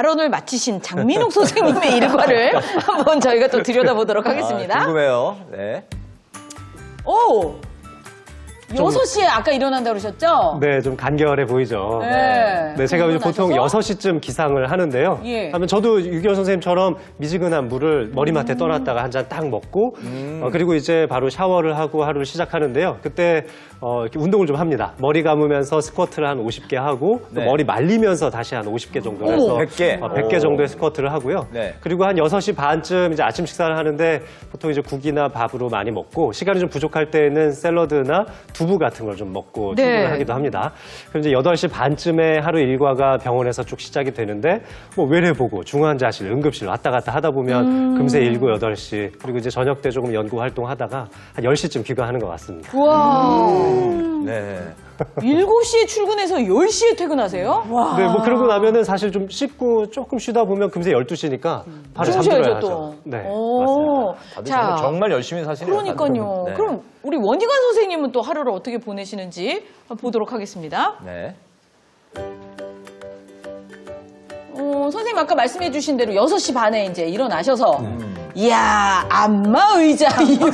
발언을 마치신 장민옥 선생님의 일과를 한번 저희가 또 들여다보도록 하겠습니다. 궁금해요. 네. 오! 6시에 아까 일어난다고 그러셨죠? 네, 좀 간결해 보이죠. 네. 네, 제가 이제 보통 일어나셔서? 6시쯤 기상을 하는데요. 예. 하면 저도 유기현 선생님처럼 미지근한 물을 머리맡에 떠놨다가 한 잔 딱 먹고, 그리고 이제 바로 샤워를 하고 하루를 시작하는데요. 그때 이렇게 운동을 좀 합니다. 머리 감으면서 스쿼트를 한 50개 하고, 또 네. 머리 말리면서 다시 한 50개 정도 해서 100개? 100개 정도의 스쿼트를 하고요. 네. 그리고 한 6시 반쯤 이제 아침 식사를 하는데 보통 이제 국이나 밥으로 많이 먹고, 시간이 좀 부족할 때는 샐러드나 두부 같은 걸 좀 먹고 네. 출근을 하기도 합니다. 그럼 이제 8시 반쯤에 하루 일과가 병원에서 쭉 시작이 되는데 뭐 외래보고 중환자실, 응급실 왔다 갔다 하다 보면 금세 7, 8시 그리고 이제 저녁 때 조금 연구 활동하다가 한 10시쯤 귀가하는 것 같습니다. 우와. 네. 7시에 출근해서 10시에 퇴근하세요? 와. 네, 뭐 그러고 나면은 사실 좀 씻고 조금 쉬다 보면 금세 12시니까 바로 주무셔야죠, 잠들어야죠. 또. 네, 오. 다들 정말 열심히 사시네요. 그러니까요. 다들. 네. 그럼 우리 원희관 선생님은 또 하루를 어떻게 보내시는지 한번 보도록 하겠습니다. 네. 선생님 아까 말씀해 주신 대로 6시 반에 이제 일어나셔서 이야, 안마 의자 이용.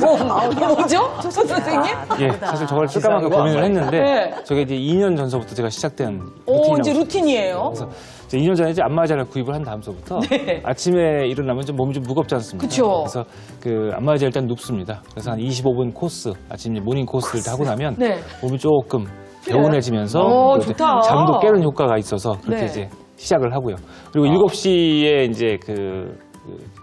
뭐죠? 저 선생님? 예, 사실 저걸 쓸까 말까 고민을 했는데 네. 저게 이제 2년 전서부터 제가 시작된 오, 이제 루틴이라고. 루틴이에요. 그래서 이제 2년 전에 이제 안마의자를 구입을 한 다음서부터 네. 아침에 일어나면 좀 몸이 좀 무겁지 않습니까? 그쵸. 그래서 그 안마의자 일단 눕습니다. 그래서 한 25분 코스, 아침 이제 모닝 코스를 다 하고 나면 네. 몸이 조금 개운해지면서 오, 또 이제 좋다. 잠도 깨는 효과가 있어서 그렇게 네. 이제 시작을 하고요. 그리고 7시에 이제 그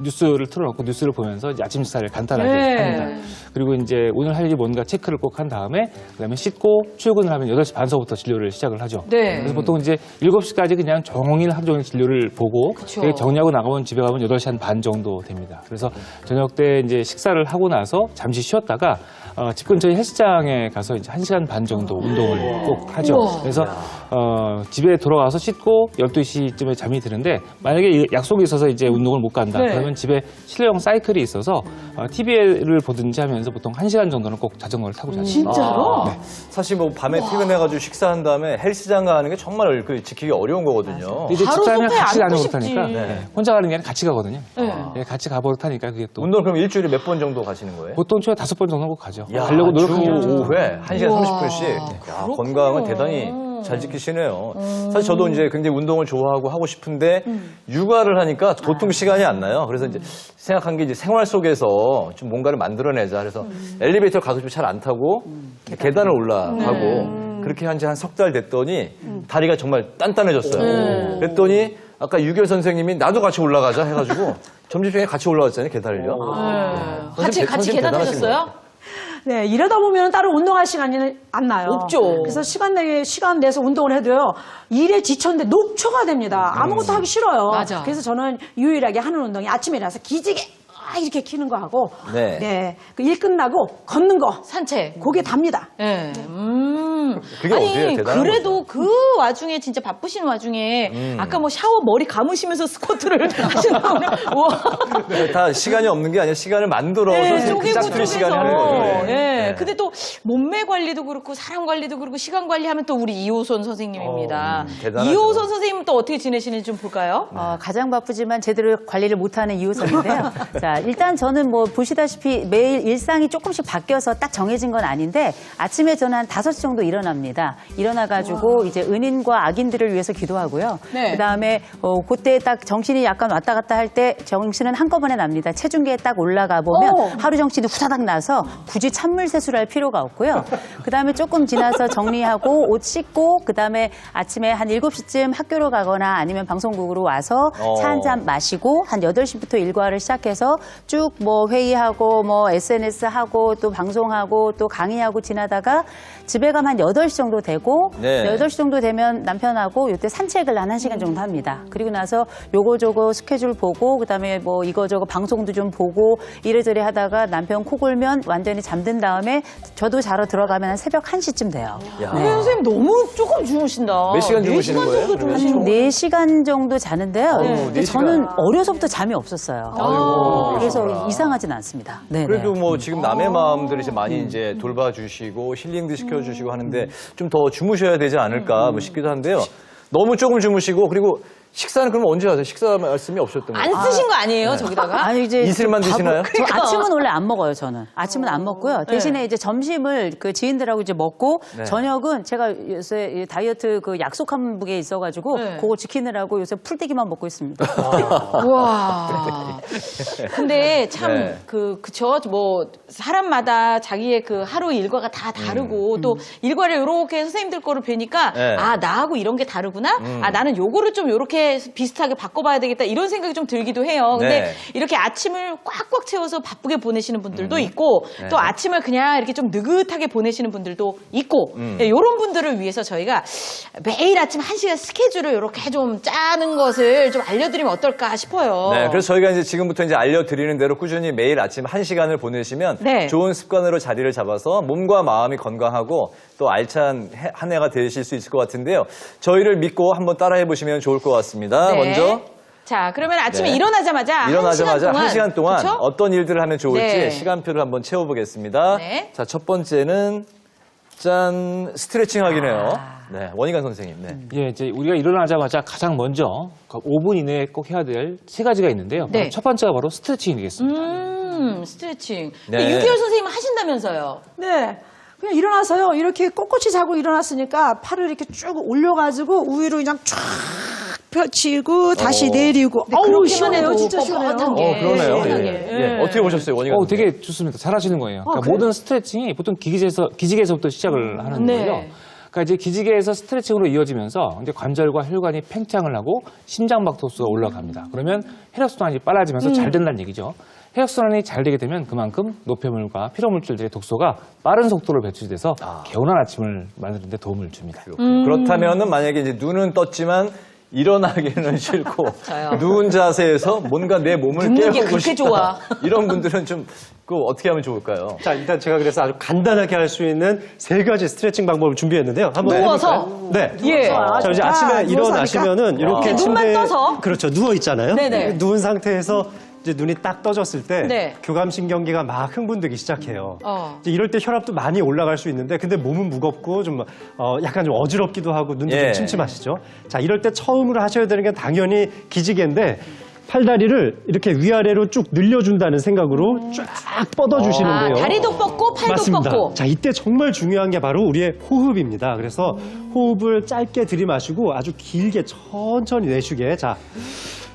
뉴스를 틀어놓고 뉴스를 보면서 이제 아침 식사를 간단하게 네. 합니다. 그리고 이제 오늘 할 일이 뭔가 체크를 꼭 한 다음에 그다음에 씻고 출근을 하면 8시 반서부터 진료를 시작을 하죠. 네. 그래서 보통 이제 7시까지 그냥 종일 하루 종일 진료를 보고 그쵸. 그게 정리하고 나가면 집에 가면 8시 한 반 정도 됩니다. 그래서 저녁 때 이제 식사를 하고 나서 잠시 쉬었다가 집 근처의 헬스장에 가서 이제 1시간 반 정도 운동을 꼭 하죠. 우와. 그래서 집에 돌아가서 씻고 12시쯤에 잠이 드는데 만약에 약속이 있어서 이제 운동을 못 간다. 네. 그러면 집에 실내용 사이클이 있어서 TV를 보든지 하면서 보통 1시간 정도는 꼭 자전거를 타고 자죠. 진짜로? 사실 뭐 밤에 퇴근해가지고 식사한 다음에 헬스장 가는 게 정말 지키기 어려운 거거든요. 이제 바로 집사람이랑 소파에 같이 앉고 가는 싶지. 거니까 네. 혼자 가는 게 아니라 같이 가거든요. 네. 예, 같이 가버릇하니까 그게 또 운동 그럼 일주일에 몇 번 정도 가시는 거예요? 보통 최소 5번 정도 꼭 가죠. 야, 가려고 주 노력하는 거죠. 5회 1시간 우와, 30분씩. 야, 그렇군요. 건강은 대단히 잘 지키시네요. 사실 저도 이제 굉장히 운동을 좋아하고 하고 싶은데 육아를 하니까 보통 시간이 안 나요. 그래서 이제 생각한 게 이제 생활 속에서 좀 뭔가를 만들어내자. 그래서 엘리베이터 가도 잘 안 타고 계단을 올라가고 그렇게 한 지 한 석 달 됐더니 다리가 정말 단단해졌어요. 그랬더니 아까 유결 선생님이 나도 같이 올라가자 해가지고 점심시간에 같이 올라갔잖아요, 계단을요. 같이 선생님 계단 대단하신 하셨어요? 네, 이러다 보면 따로 운동할 시간이 안 나요. 없죠. 그래서 시간 내서 운동을 해도요, 일에 지쳤는데 녹초가 됩니다. 아무것도 하기 싫어요. 맞아. 그래서 저는 유일하게 하는 운동이 아침에 일어나서 기지개 이렇게 키는 거 하고, 네. 그 일 끝나고 걷는 거, 산책. 고개 답니다. 네. 그게 어디예요? 대단한 그래도 그 와중에 진짜 바쁘신 와중에 아까 뭐 샤워 머리 감으시면서 스쿼트를 하신다고 와. 다 시간이 없는 게 아니라 시간을 만들어서 네, 그 짝퉁 시간이 하는 거죠. 네. 네. 근데 또 몸매 관리도 그렇고 사람 관리도 그렇고 시간 관리하면 또 우리 이호선 선생님입니다. 대단하죠. 이호선 선생님은 또 어떻게 지내시는지 좀 볼까요? 가장 바쁘지만 제대로 관리를 못하는 이호선인데요. 자, 일단 저는 뭐 보시다시피 매일 일상이 조금씩 바뀌어서 딱 정해진 건 아닌데 아침에 저는 한 5시 정도 일어납니다. 일어나가지고 이제 은인과 악인들을 위해서 기도하고요. 네. 그다음에 그때 딱 정신이 약간 왔다 갔다 할 때 정신은 한꺼번에 납니다. 체중계에 딱 올라가 보면 하루 정신이 후다닥 나서 굳이 찬물 세수를 할 필요가 없고요. 그다음에 조금 지나서 정리하고 옷 씻고 그다음에 아침에 한 7시쯤 학교로 가거나 아니면 방송국으로 와서 차 한 잔 마시고 한 8시부터 일과를 시작해서 쭉 뭐 회의하고 뭐 SNS 하고 또 방송하고 또 강의하고 지나다가 집에 가면 한 8시 정도 되고 네. 8시 정도 되면 남편하고 이때 산책을 한 1시간 정도 합니다. 그리고 나서 요거저거 스케줄 보고 그다음에 뭐 이거저거 방송도 좀 보고 이래저래 하다가 남편 코 골면 완전히 잠든 다음에 저도 자러 들어가면 한 새벽 1시쯤 돼요. 야. 근데 선생님 너무 조금 주무신다. 몇 시간 주무시는 4시간 거예요? 정도 그러면? 주무시는 한 거예요? 4시간 정도 자는데요. 근데 4시간. 저는 어려서부터 잠이 없었어요. 그래서 이상하진 않습니다. 네, 그래도 뭐 지금 남의 마음들을 이제 많이 이제 돌봐주시고 힐링도 시켜주시고 하는데 좀 더 주무셔야 되지 않을까 뭐 싶기도 한데요. 너무 조금 주무시고 그리고 식사는 그럼 언제 하세요? 식사 말씀이 없었던 거예요? 안 쓰신 거 아니에요, 저기다가? 아니 이제 이슬만 드시나요? 저 아침은 원래 안 먹어요, 저는. 아침은 안 먹고요. 대신에 이제 점심을 그 지인들하고 이제 먹고 저녁은 제가 요새 이 다이어트 그 약속한 게 있어가지고 그거 지키느라고 요새 풀떼기만 먹고 있습니다. 와. 근데 참, 네. 그쵸. 뭐, 사람마다 자기의 그 하루 일과가 다 다르고, 또 일과를 요렇게 선생님들 거를 뵈니까, 네. 아, 나하고 이런 게 다르구나? 아, 나는 요거를 좀 요렇게 비슷하게 바꿔봐야 되겠다. 이런 생각이 좀 들기도 해요. 근데 네. 이렇게 아침을 꽉꽉 채워서 바쁘게 보내시는 분들도 있고, 또 아침을 그냥 이렇게 좀 느긋하게 보내시는 분들도 있고, 요런 분들을 위해서 저희가 매일 아침 1시간 스케줄을 이렇게 좀 짜는 것을 좀 알려드리면 어떨까 싶어요. 네, 그래서 저희가 이제 지금부터 이제 알려드리는 대로 꾸준히 매일 아침 1시간을 보내시면 네. 좋은 습관으로 자리를 잡아서 몸과 마음이 건강하고 또 알찬 한 해가 되실 수 있을 것 같은데요. 저희를 믿고 한번 따라해 보시면 좋을 것 같습니다. 네. 먼저 자, 그러면 아침에 네. 일어나자마자 한 시간 동안 그쵸? 어떤 일들을 하면 좋을지 네. 시간표를 한번 채워보겠습니다. 네. 자, 첫 번째는 짠 스트레칭 하기네요. 네, 원희관 선생님. 네. 예, 이제 우리가 일어나자마자 가장 먼저 5분 이내에 꼭 해야 될 3가지가 있는데요. 네. 첫 번째가 바로 스트레칭이겠습니다. 스트레칭. 네. 근데 6개월 선생님은 하신다면서요? 네. 그냥 일어나서요. 이렇게 꼿꼿이 자고 일어났으니까 팔을 이렇게 쭉 올려가지고 우위로 그냥 쫙 펼치고 다시 내리고. 어우, 그렇게만 시원해요. 해도 진짜 시원해요. 뻣뻣하게. 그러네요. 시원하게. 예. 어떻게 보셨어요, 원희관 선생님? 되게 좋습니다. 잘하시는 거예요. 그러니까 그래요? 모든 스트레칭이 보통 기지개에서부터 시작을 하는 네. 거예요. 그러니까 이제 기지개에서 스트레칭으로 이어지면서 이제 관절과 혈관이 팽창을 하고 심장박도수가 올라갑니다. 그러면 혈액순환이 빨라지면서 잘 된다는 얘기죠. 혈액순환이 잘 되게 되면 그만큼 노폐물과 피로물질들의 독소가 빠른 속도로 배출돼서 개운한 아침을 만드는 데 도움을 줍니다. 그렇다면은 만약에 이제 눈은 떴지만 일어나기는 싫고 저요. 누운 자세에서 뭔가 내 몸을 눕는 게 깨우고 그렇게 싶다. 좋아. 이런 분들은 좀 그 어떻게 하면 좋을까요? 자, 일단 제가 그래서 아주 간단하게 할 수 있는 3가지 스트레칭 방법을 준비했는데요. 한번 누워서? 해볼까요? 네. 예. 자, 이제 아침에 누워서 일어나시면은 이렇게 이제 눈만 침대에 떠서? 그렇죠. 누워 있잖아요. 네네. 누운 상태에서 이제 눈이 딱 떠졌을 때 네. 교감신경계가 막 흥분되기 시작해요. 어. 이제 이럴 때 혈압도 많이 올라갈 수 있는데 근데 몸은 무겁고 좀 약간 좀 어지럽기도 하고 눈도 예. 좀 침침하시죠. 자, 이럴 때 처음으로 하셔야 되는 게 당연히 기지개인데 팔다리를 이렇게 위아래로 쭉 늘려준다는 생각으로 쫙 뻗어주시는데요. 다리도 뻗고 팔도 맞습니다. 뻗고. 자, 이때 정말 중요한 게 바로 우리의 호흡입니다. 그래서 호흡을 짧게 들이마시고 아주 길게 천천히 내쉬게. 자,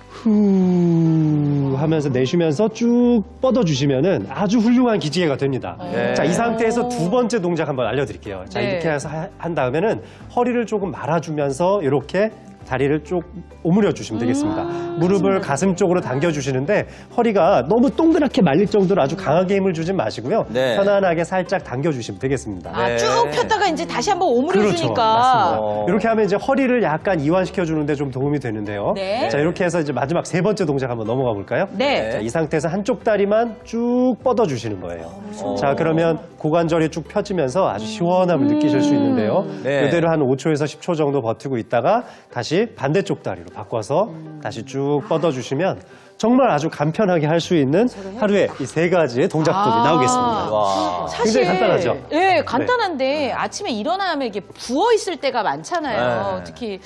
후 하면서 내쉬면서 쭉 뻗어주시면은 아주 훌륭한 기지개가 됩니다. 네. 자, 이 상태에서 2번째 동작 한번 알려드릴게요. 자, 네. 이렇게 해서 한 다음에는 허리를 조금 말아주면서 이렇게 다리를 쭉 오므려 주시면 되겠습니다. 무릎을 가슴 쪽으로 당겨주시는데 허리가 너무 동그랗게 말릴 정도로 아주 강하게 힘을 주진 마시고요. 네. 편안하게 살짝 당겨주시면 되겠습니다. 아, 쭉 폈다가 이제 다시 한번 그렇죠. 오므려주니까. 맞습니다. 이렇게 하면 이제 허리를 약간 이완시켜 주는데 좀 도움이 되는데요. 네. 자, 이렇게 해서 이제 마지막 3번째 동작 한번 넘어가 볼까요? 네. 자, 이 상태에서 한쪽 다리만 쭉 뻗어 주시는 거예요. 자, 그러면 고관절이 쭉 펴지면서 아주 시원함을 느끼실 수 있는데요. 네. 이대로 한 5초에서 10초 정도 버티고 있다가 다시 반대쪽 다리로 바꿔서 다시 쭉 뻗어 주시면 정말 아주 간편하게 할 수 있는 하루에 이 3가지의 동작들이 나오겠습니다. 와. 사실 굉장히 간단하죠? 예, 간단한데 아침에 일어나면 이게 부어 있을 때가 많잖아요. 네. 특히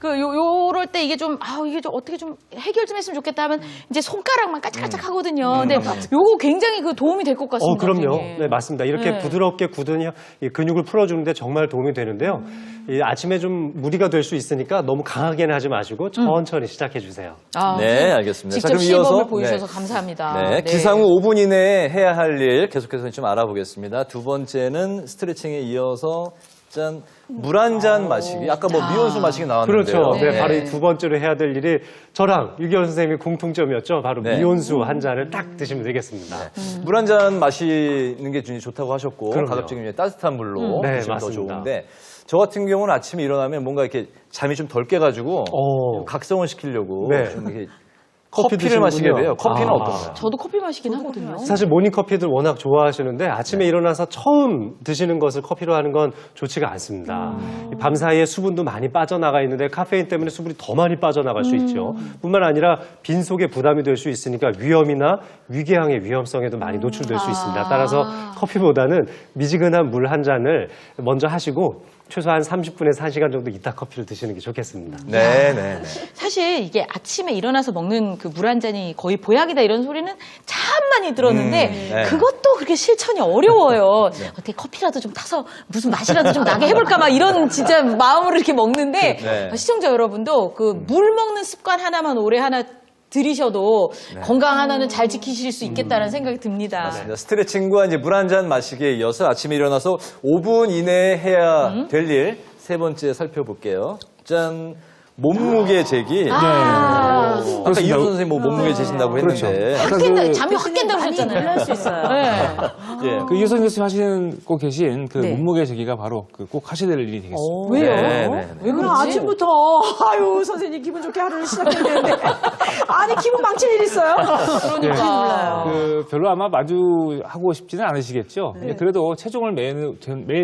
요럴 때 이게 좀 이게 좀 어떻게 좀 해결 좀 했으면 좋겠다 하면 이제 손가락만 까짝까짝 하거든요. 근데 요거 굉장히 그 도움이 될 것 같습니다. 그럼요. 선생님. 네, 맞습니다. 이렇게 네. 부드럽게 굳은 이 근육을 풀어주는데 정말 도움이 되는데요. 이 아침에 좀 무리가 될 수 있으니까 너무 강하게는 하지 마시고 천천히 시작해 주세요. 아, 네, 알겠습니다. 직접 자, 그럼 시범을 이어서 보여주셔서 감사합니다. 네, 기상 후 5분 이내에 해야 할 일 계속해서 좀 알아보겠습니다. 두 번째는 스트레칭에 이어서 짠, 물 한 잔 마시기. 아까 뭐 미온수 마시기 나왔는데요. 그렇죠. 네, 네. 바로 이 2번째로 해야 될 일이 저랑 유기현 선생님의 공통점이었죠. 바로 네. 미온수 한 잔을 딱 드시면 되겠습니다. 물 한 잔 마시는 게 좋다고 하셨고 그럼요. 가급적이면 따뜻한 물로 네, 드시면 더 맞습니다. 좋은데 저 같은 경우는 아침에 일어나면 뭔가 이렇게 잠이 좀 덜 깨가지고 오. 각성을 시키려고 네. 좀 이렇게 커피 커피를 마시게 드시는군요. 돼요. 커피는 아. 어떤가요? 저도 커피 마시긴 하거든요. 사실 모닝커피들 워낙 좋아하시는데 아침에 일어나서 처음 드시는 것을 커피로 하는 건 좋지가 않습니다. 이밤 사이에 수분도 많이 빠져나가 있는데 카페인 때문에 수분이 더 많이 빠져나갈 수 있죠. 뿐만 아니라 빈속에 부담이 될 수 있으니까 위염이나 위궤양의 위험성에도 많이 노출될 수 있습니다. 따라서 커피보다는 미지근한 물 한 잔을 먼저 하시고 최소한 30분에서 1시간 정도 이따 커피를 드시는 게 좋겠습니다. 네. 사실 이게 아침에 일어나서 먹는 그 물 한 잔이 거의 보약이다 이런 소리는 참 많이 들었는데 네. 그것도 그렇게 실천이 어려워요. 어떻게 커피라도 좀 타서 무슨 맛이라도 좀 나게 해볼까 막 이런 진짜 마음으로 이렇게 먹는데 네. 시청자 여러분도 그 물 먹는 습관 하나만 올해 하나 들이셔도 건강 하나는 잘 지키실 수 있겠다는 생각이 듭니다. 스트레칭과 이제 물 한 잔 마시기에 이어서 아침에 일어나서 5분 이내에 해야 될 일 세 번째 살펴볼게요. 짠. 몸무게 재기. 아까 이효 선생님 뭐 몸무게 재신다고 했는데. 확 깬다, 잠이 확 깬다고 많이 하셨잖아요. 놀랄 수 있어요. 예. 그 이효선 교수님 하시고 계신 그 네. 몸무게 재기가 바로 그 꼭 하셔야 될 일이 되겠습니다. 왜요? 네. 왜 오늘 그러지? 아침부터 아유 선생님 기분 좋게 하루를 시작해야 되는데 아니 기분 망칠 일 있어요? 그러니까. 그 별로 아마 마주하고 싶지는 않으시겠죠. 근데 그래도 체중을 매일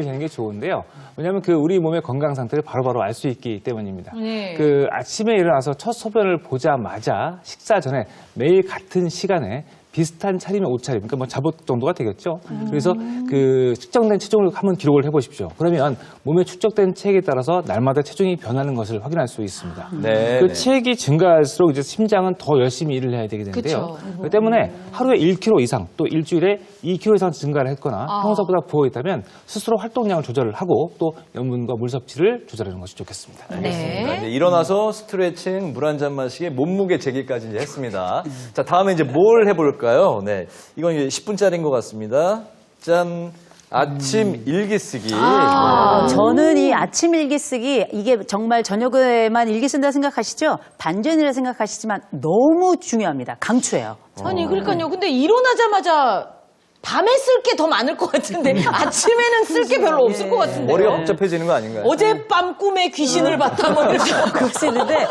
재는 게 좋은데요. 왜냐하면 그 우리 몸의 건강 상태를 바로바로 알 수 있기 때문입니다. 네. 그 아침에 일어나서 첫 소변을 보자마자 식사 전에 매일 같은 시간에 비슷한 차림의 옷차림, 그러니까 뭐 잠옷 정도가 되겠죠. 그래서 그 측정된 체중을 한번 기록을 해보십시오. 그러면 몸에 축적된 체액에 따라서 날마다 체중이 변하는 것을 확인할 수 있습니다. 네. 그 체액이 증가할수록 이제 심장은 더 열심히 일을 해야 되게 되는데요. 그쵸. 그렇기 때문에 하루에 1kg 이상 또 일주일에 2kg 이상 증가를 했거나 평소보다 부어 있다면 스스로 활동량을 조절을 하고 또 염분과 물 섭취를 조절하는 것이 좋겠습니다. 알겠습니다. 이제 일어나서 스트레칭, 물 한 잔 마시기, 몸무게 재기까지 이제 했습니다. 자, 다음에 이제 뭘 해볼까요? 네. 이건 이제 10분짜리인 것 같습니다. 짠. 아침 일기 쓰기. 저는 이 아침 일기 쓰기 이게 정말 저녁에만 일기 쓴다 생각하시죠? 반전이라 생각하시지만 너무 중요합니다. 강추해요. 아니, 그러니까요. 근데 일어나자마자 밤에 쓸 게 더 많을 것 같은데 아침에는 쓸 게 별로 없을 것 같은데. 머리가 복잡해지는 거 아닌가요? 어젯밤 꿈에 귀신을 봤다 뭐 이렇게. 그럴 수 있는데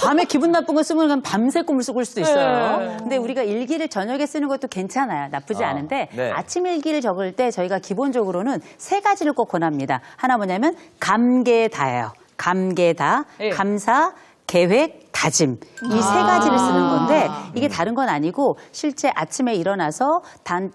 밤에 기분 나쁜 거 쓰면 그냥 밤새 꿈을 꾸을 수도 있어요. 네. 근데 우리가 일기를 저녁에 쓰는 것도 괜찮아요. 나쁘지 않은데 네. 아침 일기를 적을 때 저희가 기본적으로는 세 가지를 꼭 권합니다. 하나 뭐냐면 감개다예요. 감개다, 네. 감사, 계획, 다짐 이 세 가지를 쓰는 건데 이게 다른 건 아니고 실제 아침에 일어나서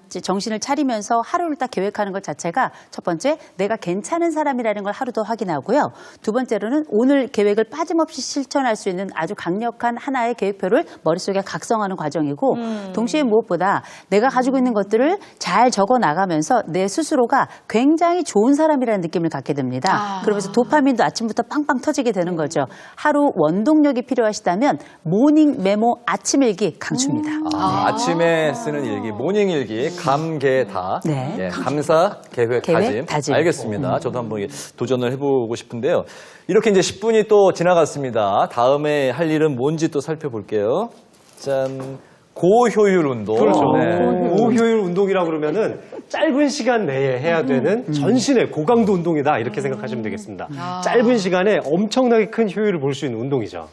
정신을 차리면서 하루를 딱 계획하는 것 자체가 첫 번째 내가 괜찮은 사람이라는 걸 하루 더 확인하고요. 두 번째로는 오늘 계획을 빠짐없이 실천할 수 있는 아주 강력한 하나의 계획표를 머릿속에 각성하는 과정이고 동시에 무엇보다 내가 가지고 있는 것들을 잘 적어 나가면서 내 스스로가 굉장히 좋은 사람이라는 느낌을 갖게 됩니다. 그러면서 도파민도 아침부터 빵빵 터지게 되는 거죠. 하루 원동력이 필요하시다면 모닝 메모 아침 일기 강추입니다. 아침에 쓰는 일기, 모닝 일기, 감개다. 네. 예, 감사, 계획, 계획, 다짐. 알겠습니다. 저도 한번 도전을 해보고 싶은데요. 이렇게 이제 10분이 또 지나갔습니다. 다음에 할 일은 뭔지 또 살펴볼게요. 짠. 고효율 운동. 그렇죠. 네. 고효율 운동이라고 그러면은 짧은 시간 내에 해야 되는 전신의 고강도 운동이다 이렇게 생각하시면 되겠습니다. 짧은 시간에 엄청나게 큰 효율을 볼 수 있는 운동이죠.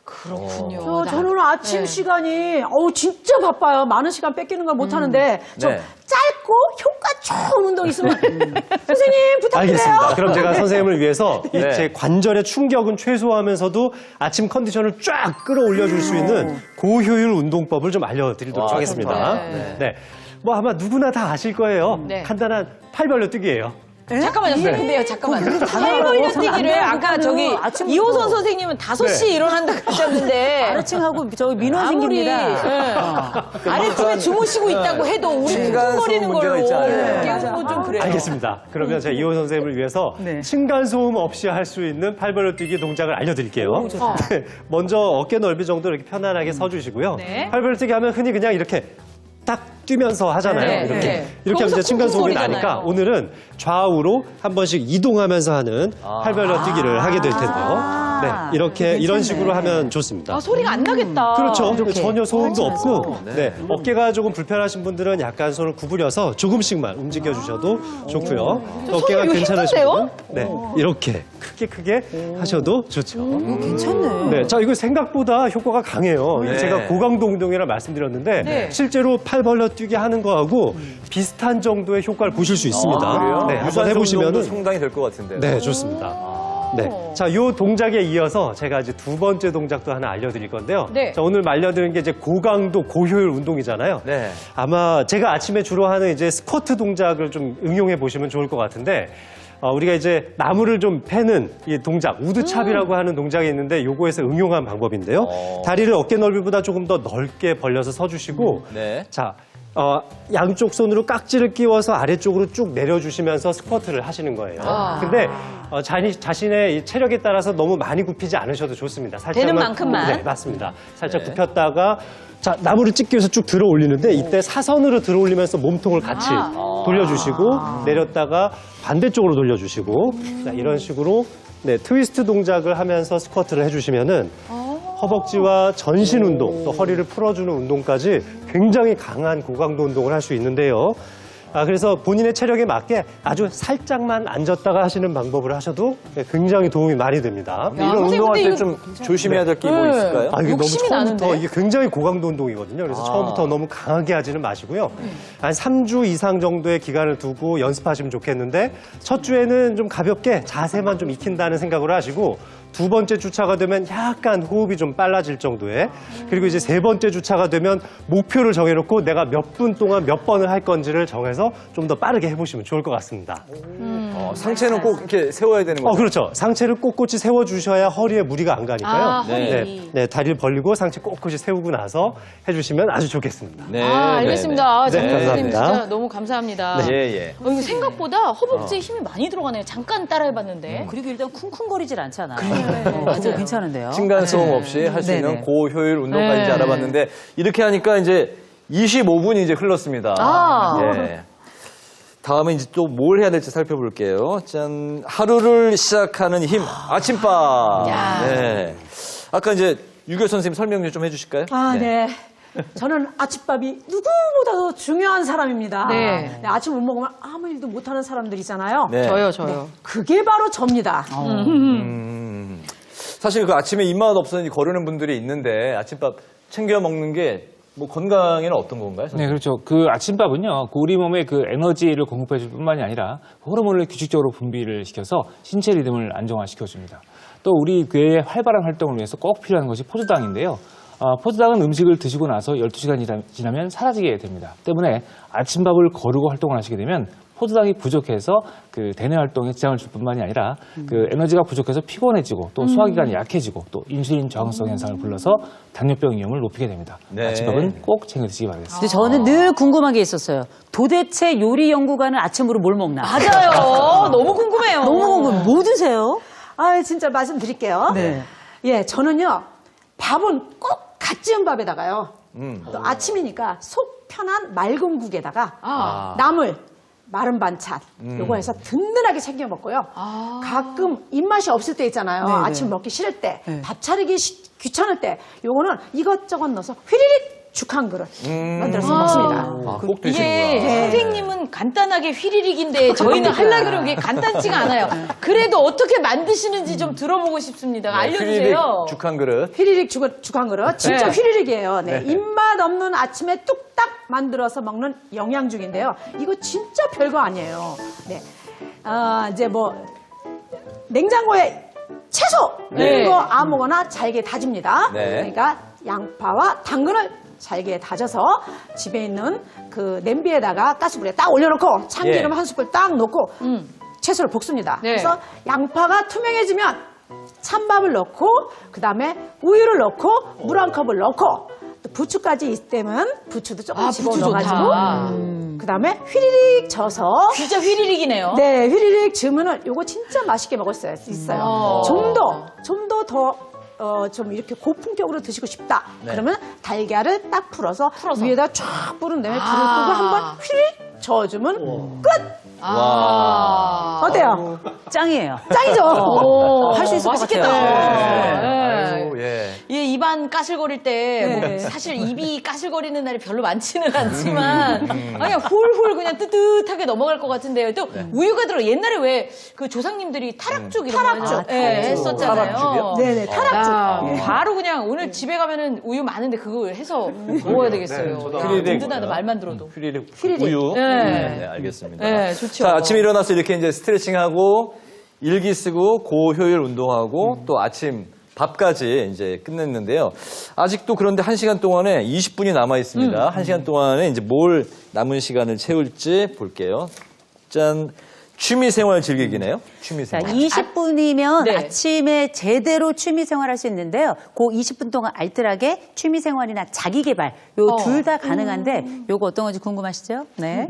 그렇군요. 저는 아침 시간이 진짜 바빠요. 많은 시간 뺏기는 걸 못하는데 좀 네. 짧고 효과 좋은 운동 있으면 선생님 부탁드려요. 알겠습니다. 그럼 제가 선생님을 위해서 이 네. 제 관절의 충격은 최소화하면서도 아침 컨디션을 쫙 끌어올려줄 수 있는 고효율 운동법을 좀 알려드리도록 와, 하겠습니다. 좋다. 네. 뭐 아마 누구나 다 아실 거예요. 네. 간단한 팔 벌려 뛰기예요. 잠깐만요. 근데요, 잠깐만요. 팔벌려 저는 안 뛰기를 돼요, 아까 그거는. 저기 아침부터. 이호선 선생님은 5시에 일어난다 그러셨는데. 아래층하고 저기 민원 생깁니다. 아래층에 주무시고 있다고 해도 우리 층간소음 쿵쿵거리는 문제가 걸로 있지 않아요? 깨우는 건 좀 그래요. 알겠습니다. 그러면 제가 이호 선생님을 위해서 층간소음 없이 할 수 있는 팔 벌려 뛰기 동작을 알려드릴게요. 네, 먼저 어깨 넓이 정도 이렇게 편안하게 서주시고요. 네. 팔 벌려 뛰기 하면 흔히 그냥 이렇게 딱 뛰면서 하잖아요. 네, 이렇게 네. 이렇게 하면 이제 거기서 층간소음이 쿵쿵거리잖아요. 나니까 오늘은 좌우로 한 번씩 이동하면서 하는 팔 벌려 뛰기를 하게 될 텐데요. 네, 이렇게 이런 식으로 하면 좋습니다. 아, 소리가 안 나겠다. 그렇죠. 이렇게. 전혀 소음도 펼치면서. 없고, 네. 어깨가 조금 불편하신 분들은 약간 손을 구부려서 조금씩만 움직여 주셔도 좋고요. 어깨가 이거 괜찮으신 힘든데요? 분은 네, 이렇게 크게 하셔도 좋죠. 괜찮네. 네, 자 이거 생각보다 효과가 강해요. 네. 제가 고강도 운동이라 말씀드렸는데 네. 실제로 팔 벌려 뛰기 하는 거하고 비슷한 정도의 효과를 보실 수 있습니다. 그래요? 네, 한번 해보시면은 상당히 될 것 같은데. 네, 좋습니다. 네. 자, 요 동작에 이어서 제가 이제 두 번째 동작도 하나 알려드릴 건데요. 네. 자, 오늘 알려드린 게 이제 고강도, 고효율 운동이잖아요. 네. 아마 제가 아침에 주로 하는 이제 스쿼트 동작을 좀 응용해 보시면 좋을 것 같은데, 우리가 이제 나무를 좀 패는 이 동작, 우드찹이라고 하는 동작이 있는데 요거에서 응용한 방법인데요. 다리를 어깨 넓이보다 조금 더 넓게 벌려서 서주시고 네. 자, 양쪽 손으로 깍지를 끼워서 아래쪽으로 쭉 내려주시면서 스쿼트를 하시는 거예요. 근데 자신의 이 체력에 따라서 너무 많이 굽히지 않으셔도 좋습니다. 살짝만, 되는 만큼만. 네, 맞습니다. 살짝 굽혔다가 자, 나무를 찢기 위해서 쭉 들어 올리는데 이때 사선으로 들어 올리면서 몸통을 같이 돌려주시고 내렸다가 반대쪽으로 돌려주시고 자, 이런 식으로 네, 트위스트 동작을 하면서 스쿼트를 해주시면은 허벅지와 전신 운동, 또 허리를 풀어주는 운동까지 굉장히 강한 고강도 운동을 할 수 있는데요. 그래서 본인의 체력에 맞게 아주 살짝만 앉았다가 하시는 방법을 하셔도 굉장히 도움이 많이 됩니다. 근데 이런 선생님, 운동할 근데 때 좀 조심해야 될 게 뭐 있을까요? 이게 너무 욕심이 처음부터 나는데? 이게 굉장히 고강도 운동이거든요. 그래서 처음부터 너무 강하게 하지는 마시고요. 한 3주 이상 정도의 기간을 두고 연습하시면 좋겠는데 첫 주에는 좀 가볍게 자세만 좀 익힌다는 생각으로 하시고 두 번째 주차가 되면 약간 호흡이 좀 빨라질 정도의 그리고 이제 세 번째 주차가 되면 목표를 정해놓고 내가 몇 분 동안 몇 번을 할 건지를 정해서 좀 더 빠르게 해보시면 좋을 것 같습니다. 상체는 꼭 이렇게 세워야 되는 거죠? 그렇죠. 상체를 꼿꼿이 세워주셔야 허리에 무리가 안 가니까요. 허리. 네, 다리를 벌리고 상체 꼿꼿이 세우고 나서 해주시면 아주 좋겠습니다. 네. 알겠습니다. 네, 정말 선생님 감사합니다. 진짜 너무 감사합니다. 예, 예. 이거 생각보다 허벅지에 힘이 많이 들어가네요. 잠깐 따라해봤는데. 그리고 일단 쿵쿵거리질 않잖아요. 맞아요. 괜찮은데요. 층간소음 없이 할 수 네네. 있는 고효율 운동까지 네. 알아봤는데 이렇게 하니까 이제 25분이 이제 흘렀습니다. 예. 다음에 이제 또 뭘 해야 될지 살펴볼게요. 짠, 하루를 시작하는 힘, 아침밥. 네. 아까 이제 유교 선생님 설명 좀 해주실까요? 네. 저는 아침밥이 누구보다도 중요한 사람입니다. 네. 아침 못 먹으면 아무 일도 못하는 사람들 있잖아요. 네. 저요. 그게 바로 접니다. 사실 그 아침에 입맛 없어서 거르는 분들이 있는데 아침밥 챙겨 먹는 게 뭐 건강에는 어떤 건가요? 네, 그렇죠. 그 아침밥은요, 그 우리 몸에 그 에너지를 공급해 줄 뿐만이 아니라 호르몬을 규칙적으로 분비를 시켜서 신체 리듬을 안정화시켜 줍니다. 또 우리 뇌의 활발한 활동을 위해서 꼭 필요한 것이 포도당인데요. 포도당은 음식을 드시고 나서 12시간 지나면 사라지게 됩니다. 때문에 아침밥을 거르고 활동을 하시게 되면 포도당이 부족해서 그 대뇌 활동에 지장을 줄 뿐만이 아니라 그 에너지가 부족해서 피곤해지고 또 소화기관이 약해지고 또 인슐린 저항성 현상을 불러서 당뇨병 위험을 높이게 됩니다. 네. 아침밥은 꼭 챙겨 드시기 바라겠습니다. 근데 저는 늘 궁금한 게 있었어요. 도대체 요리 연구가는 아침으로 뭘 먹나? 맞아요. 너무 궁금해요. 너무 궁금해. 뭐 드세요? 진짜 말씀드릴게요. 네. 예, 저는요, 밥은 꼭 갓 지은 밥에다가요. 또 아침이니까 속 편한 맑은 국에다가 나물, 마른 반찬 요거 해서 든든하게 챙겨 먹고요. 가끔 입맛이 없을 때 있잖아요. 네네. 아침 먹기 싫을 때, 밥 차리기 귀찮을 때 요거는 이것저것 넣어서 휘리릭 죽 한 그릇 만들어서 먹습니다. 꼭 이게 드시는구나. 선생님은 간단하게 휘리릭인데 저희는 하려고 그게 간단치가 않아요. 그래도 어떻게 만드시는지 좀 들어보고 싶습니다. 알려주세요. 죽 한 그릇. 휘리릭 죽 한 그릇. 진짜 네. 휘리릭이에요. 네. 입맛 없는 아침에 뚝딱 만들어서 먹는 영양죽인데요. 이거 진짜 별거 아니에요. 네. 이제 뭐 냉장고에 채소 네. 이런 거 아무거나 잘게 다집니다. 네. 그러니까 양파와 당근을 잘게 다져서 집에 있는 그 냄비에다가 가스불에 딱 올려놓고 참기름 예. 한 스푼 딱 넣고 채소를 볶습니다. 네. 그래서 양파가 투명해지면 찬밥을 넣고 그 다음에 우유를 넣고 물 한 컵을 넣고 또 부추까지 있다면 부추도 조금 부추 집어넣어가지고 좋다. 그 다음에 휘리릭 져서 진짜 휘리릭이네요. 네 휘리릭 지으면은 요거 진짜 맛있게 먹을 수 있어요. 좀 더 좀 이렇게 고품격으로 드시고 싶다. 그러면 달걀을 딱 풀어서 위에다 쫙 뿌린 다음에 불을 끄고 한번 휘리릭 저어주면 끝! 어때요? 짱이에요. 짱이죠? 할 수 있을 것 맛있겠다. 같아요. 네. 아유, 예. 예, 입안 까실거릴 때, 뭐 네. 사실 입이 까실거리는 날이 별로 많지는 않지만, 그냥 홀홀 그냥 뜨뜻하게 넘어갈 것 같은데요. 또 우유가 들어, 옛날에 왜 그 조상님들이 타락죽 이런 거 타락죽. 했었잖아요. 타락죽이요? 네네, 타락죽. 야, 바로 그냥 오늘 집에 가면은 우유 많은데 그거 해서 먹어야 되겠어요. 저도 야, 휘리릭. 든든하다, 말만 들어도. 휘리릭 휘리릭. 우유. 네. 네, 알겠습니다. 네, 좋죠. 자, 아침에 일어나서 이렇게 이제 스트레칭하고 일기 쓰고 고효율 운동하고 또 아침 밥까지 이제 끝냈는데요. 아직도 그런데 1시간 동안에 20분이 남아 있습니다. 1시간 동안에 이제 뭘 남은 시간을 채울지 볼게요. 짠. 취미생활 즐기기네요. 자, 취미생활. 20분이면 네. 아침에 제대로 취미 생활할 수 있는데요. 그 20분 동안 알뜰하게 취미 생활이나 자기 개발 요 둘 다 가능한데 요거 어떤 건지 궁금하시죠? 네.